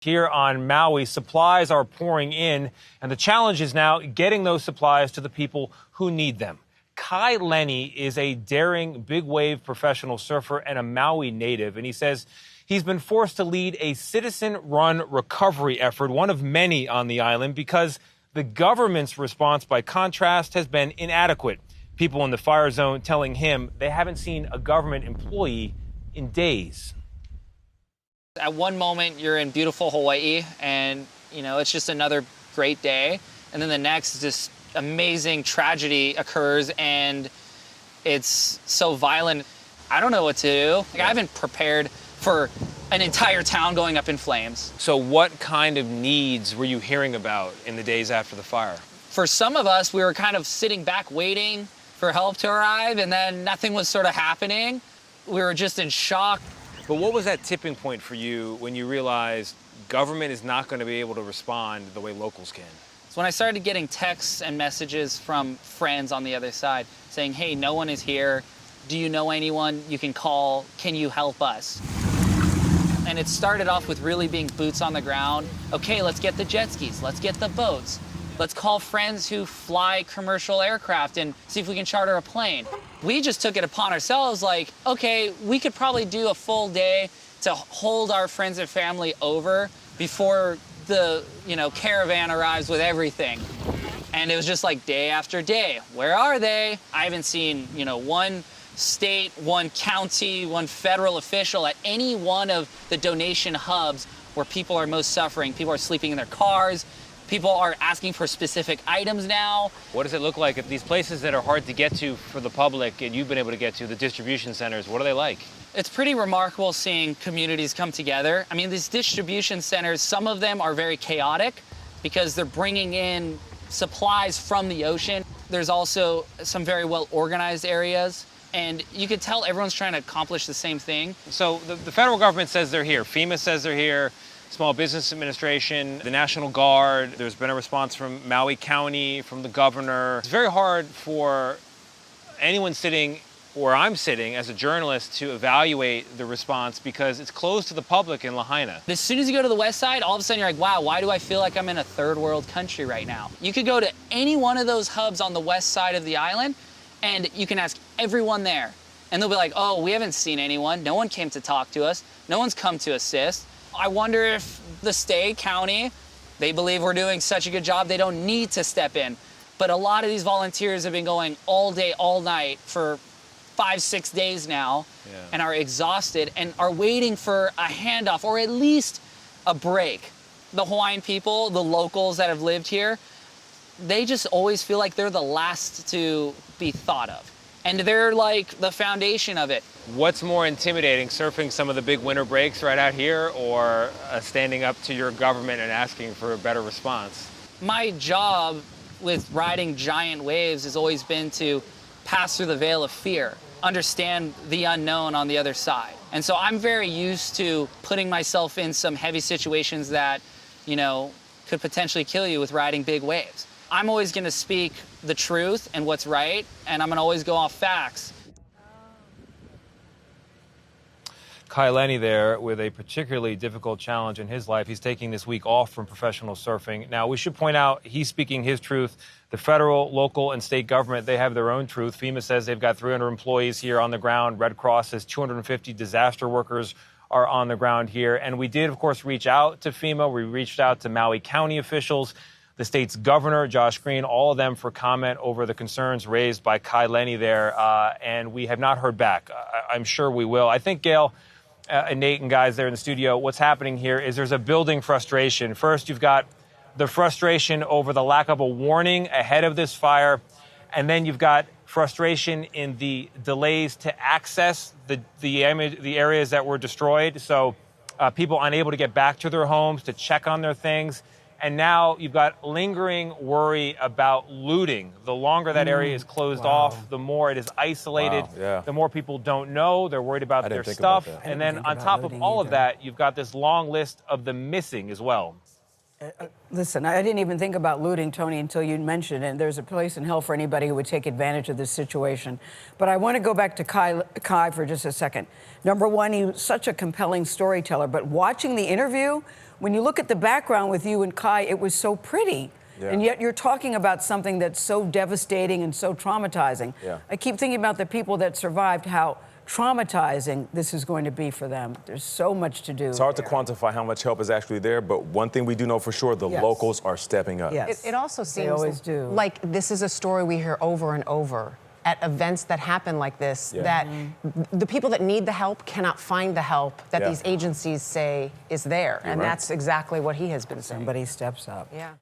Here on Maui, supplies are pouring in, and the challenge is now getting those supplies to the people who need them. Kai Lenny is a daring big wave professional surfer and a Maui native, and he says he's been forced to lead a citizen-run recovery effort, one of many on the island, because the government's response, by contrast, has been inadequate. People in the fire zone telling him they haven't seen a government employee in days. At one moment, you're in beautiful Hawaii, and, it's just another great day. And then the next, this amazing tragedy occurs, and it's so violent. I don't know what to do. I haven't prepared for an entire town going up in flames. So what kind of needs were you hearing about in the days after the fire? For some of us, we were kind of sitting back waiting for help to arrive, and then nothing was sort of happening. We were just in shock. But what was that tipping point for you when you realized government is not going to be able to respond the way locals can? So when I started getting texts and messages from friends on the other side saying, hey, no one is here. Do you know anyone you can call? Can you help us? And it started off with really being boots on the ground. Okay, let's get the jet skis. Let's get the boats. Let's call friends who fly commercial aircraft and see if we can charter a plane. We just took it upon ourselves like, okay, we could probably do a full day to hold our friends and family over before the, caravan arrives with everything. And it was just like day after day. Where are they? I haven't seen, one state, one county, one federal official at any one of the donation hubs where people are most suffering. People are sleeping in their cars. People are asking for specific items now. What does it look like at these places that are hard to get to for the public and you've been able to get to, the distribution centers? What are they like? It's pretty remarkable seeing communities come together. I mean, these distribution centers, some of them are very chaotic because they're bringing in supplies from the ocean. There's also some very well-organized areas, and you could tell everyone's trying to accomplish the same thing. So the federal government says they're here. FEMA says they're here. Small Business Administration, the National Guard. There's been a response from Maui County, from the governor. It's very hard for anyone sitting where I'm sitting as a journalist to evaluate the response because it's closed to the public in Lahaina. As soon as you go to the west side, all of a sudden you're like, wow, why do I feel like I'm in a third world country right now? You could go to any one of those hubs on the west side of the island and you can ask everyone there. And they'll be like, oh, we haven't seen anyone. No one came to talk to us. No one's come to assist. I wonder if the state, county, they believe we're doing such a good job, they don't need to step in. But a lot of these volunteers have been going all day, all night for 5-6 days now and are exhausted and are waiting for a handoff or at least a break. The Hawaiian people, the locals that have lived here, they just always feel like they're the last to be thought of. And they're like the foundation of it. What's more intimidating, surfing some of the big winter breaks right out here or standing up to your government and asking for a better response? My job with riding giant waves has always been to pass through the veil of fear, understand the unknown on the other side. And so I'm very used to putting myself in some heavy situations that, could potentially kill you with riding big waves. I'm always going to speak the truth and what's right, and I'm going to always go off facts. Kai Lenny there with a particularly difficult challenge in his life. He's taking this week off from professional surfing. Now, we should point out he's speaking his truth. The federal, local, and state government, they have their own truth. FEMA says they've got 300 employees here on the ground. Red Cross says 250 disaster workers are on the ground here. And we did, of course, reach out to FEMA. We reached out to Maui County officials, the state's governor, Josh Green, all of them for comment over the concerns raised by Kai Lenny there. And we have not heard back. I'm sure we will. I think, Gayle, and Nate and guys there in the studio, what's happening here is there's a building frustration. First, you've got the frustration over the lack of a warning ahead of this fire, and then you've got frustration in the delays to access the areas that were destroyed, so people unable to get back to their homes to check on their things. And now you've got lingering worry about looting. The longer that area is closed off, the more it is isolated, the more people don't know. They're worried about their stuff. And then on top of all of that, you've got this long list of the missing as well. Listen, I didn't even think about looting, Tony, until you mentioned it. And there's a place in hell for anybody who would take advantage of this situation. But I want to go back to Kai for just a second. Number one, he was such a compelling storyteller. But watching the interview, when you look at the background with you and Kai, it was so pretty. Yeah. And yet you're talking about something that's so devastating and so traumatizing. Yeah. I keep thinking about the people that survived, how traumatizing this is going to be for them. There's so much to do. It's hard to quantify how much help is actually there, but one thing we do know for sure, the locals are stepping up. Yes. It also seems like this is a story we hear over and over at events that happen like this, that the people that need the help cannot find the help that these agencies say is there. And that's exactly what he has been saying. Somebody steps up. Yeah.